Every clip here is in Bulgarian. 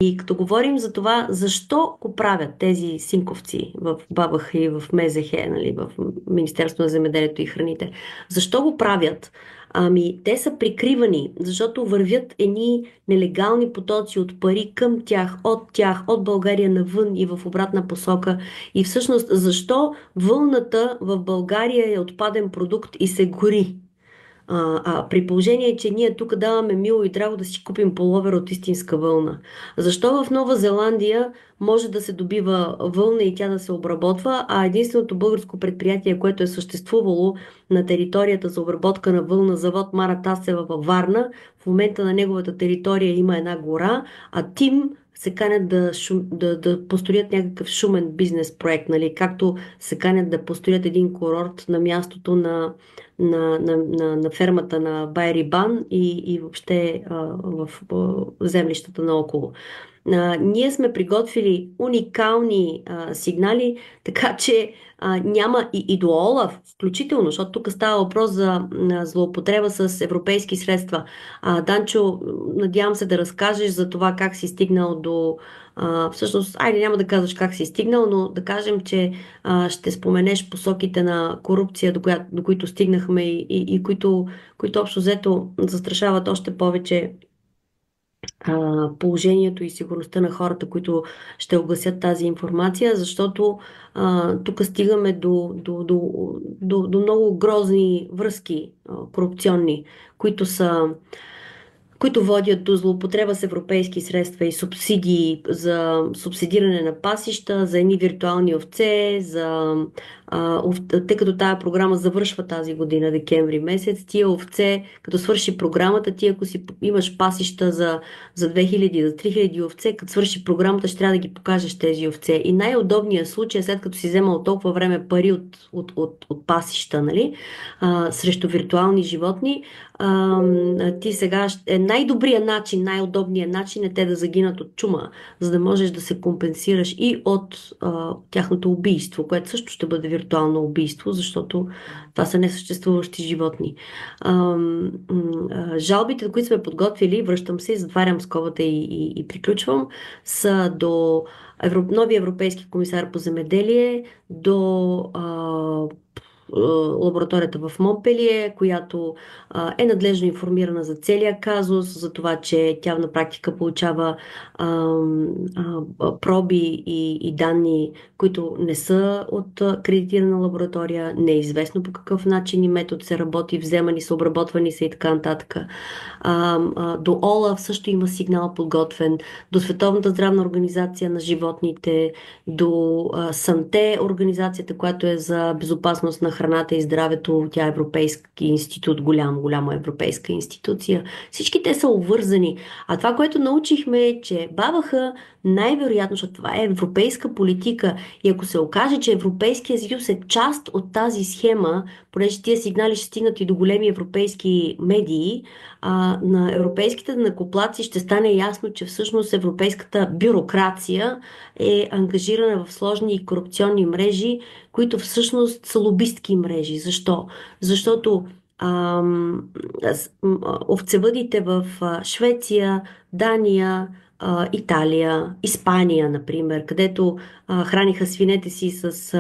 И като говорим за това, защо го правят тези синковци в БАБХ и в МЗХ, нали, в Министерство на земеделието и храните, защо го правят? Ами, те са прикривани, защото вървят едни нелегални потоци от пари към тях, от България навън и в обратна посока. И всъщност, защо вълната в България е отпаден продукт и се гори? При положение, че ние тук даваме мило и драго да си купим половер от истинска вълна. Защо в Нова Зеландия може да се добива вълна и тя да се обработва, а единственото българско предприятие, което е съществувало на територията за обработка на вълна, завод Мара Тасева във Варна, в момента на неговата територия има една гора, а Тим се канят да построят някакъв шумен бизнес проект, нали? Както се канят да построят един курорт на мястото на фермата на Байрибан и въобще в землищата наоколо. Ние сме приготвили уникални сигнали, така че няма и до ОЛАФ, включително, защото тук става въпрос за злоупотреба с европейски средства. Данчо, надявам се да разкажеш за това как си стигнал всъщност, айде няма да казваш как си стигнал, но да кажем, че ще споменеш посоките на корупция, до които стигнахме и които общо взето застрашават още повече положението и сигурността на хората, които ще огласят тази информация, защото тук стигаме до много грозни връзки корупционни, които които водят до злоупотреба с европейски средства и субсидии за субсидиране на пасища, за едни виртуални овце, тъй като тая програма завършва тази година, декември месец, тия овце, като свърши програмата, ти ако имаш пасища за 2000, за 3000 овце, като свърши програмата, ще трябва да ги покажеш тези овце. И най-удобният случай, след като си вземал толкова време пари от пасища, нали, срещу виртуални животни, ти сега най-добрият начин, най-удобният начин е те да загинат от чума, за да можеш да се компенсираш и от тяхното убийство, което също ще бъде виртуално убийство, защото това са несъществуващи животни. Жалбите, които сме подготвили, връщам се, затварям скобата и приключвам, са до новия европейски комисар по земеделие, до лабораторията в Монпелие, която е надлежно информирана за целия казус, за това, че тя на практика получава проби и данни, които не са от акредитирана лаборатория, не е известно по какъв начин и метод се работи, вземани са, обработвани са и така нататък. До ОЛАФ също има сигнал подготвен, до Световната здравна организация на животните, до САНТЕ, организацията, която е за безопасност на храната и здравето, тя е европейски институт, голяма европейска институция. Всички те са обвързани. А това, което научихме е, че БАБХ най-вероятно, защото това е европейска политика и ако се окаже, че Европейския съюз е част от тази схема, понеже тия сигнали ще стигнат и до големи европейски медии, на европейските данъкоплатци ще стане ясно, че всъщност европейската бюрокрация е ангажирана в сложни и корупционни мрежи, които всъщност са лобистки мрежи. Защо? Защото овцевъдите в Швеция, Дания, Италия, Испания, например, където храниха свинете си с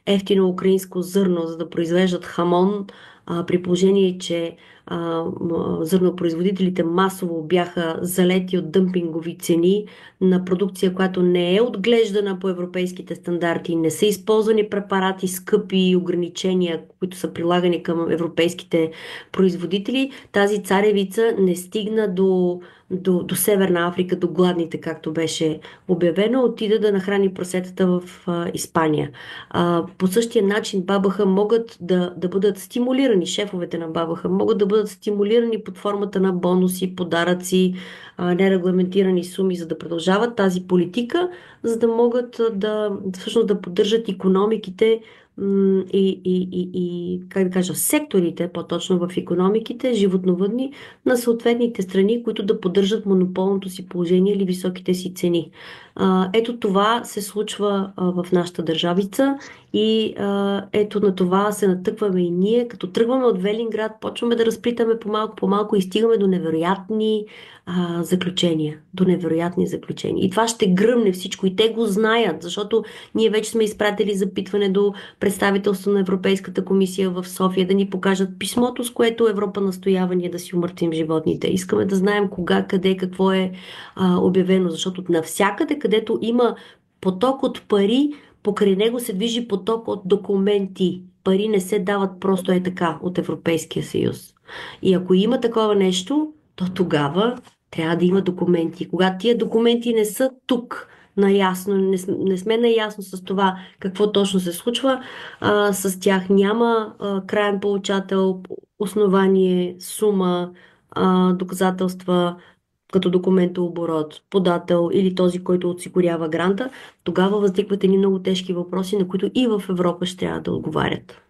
ефтино украинско зърно, за да произвеждат хамон, при положение, че зърнопроизводителите масово бяха залети от дъмпингови цени на продукция, която не е отглеждана по европейските стандарти, не са използвани препарати, скъпи ограничения, които са прилагани към европейските производители. Тази царевица не стигна до Северна Африка, до гладните, както беше обявено, отида да нахрани прасетата в Испания. По същия начин БАБХ могат да бъдат стимулирани, шефовете на БАБХ могат да бъдат стимулирани под формата на бонуси, подаръци, нерегламентирани суми, за да продължават тази политика, за да могат всъщност да поддържат икономиките и как да кажа, секторите, по-точно в икономиките, животновъдни, на съответните страни, които да поддържат монополното си положение или високите си цени. Ето това се случва в нашата държавица и ето на това се натъкваме и ние. Като тръгваме от Велинград, почваме да разплитаме по малко и стигаме до невероятни заключения. До невероятни заключения. И това ще гръмне всичко. И те го знаят, защото ние вече сме изпратили запитване до представителство на Европейската комисия в София да ни покажат писмото, с което Европа настоява ние да си умъртвим животните. Искаме да знаем кога, къде, какво е обявено, защото навсякъде, където има поток от пари, покрай него се движи поток от документи. Пари не се дават просто е така от Европейския съюз. И ако има такова нещо, то тогава трябва да има документи. Когато тия документи не са тук, наясно, не сме наясно с това какво точно се случва, с тях няма краен получател, основание, сума, доказателства, като документооборот, подател или този, който осигурява гранта, тогава възникват едни много тежки въпроси, на които и в Европа ще трябва да отговарят.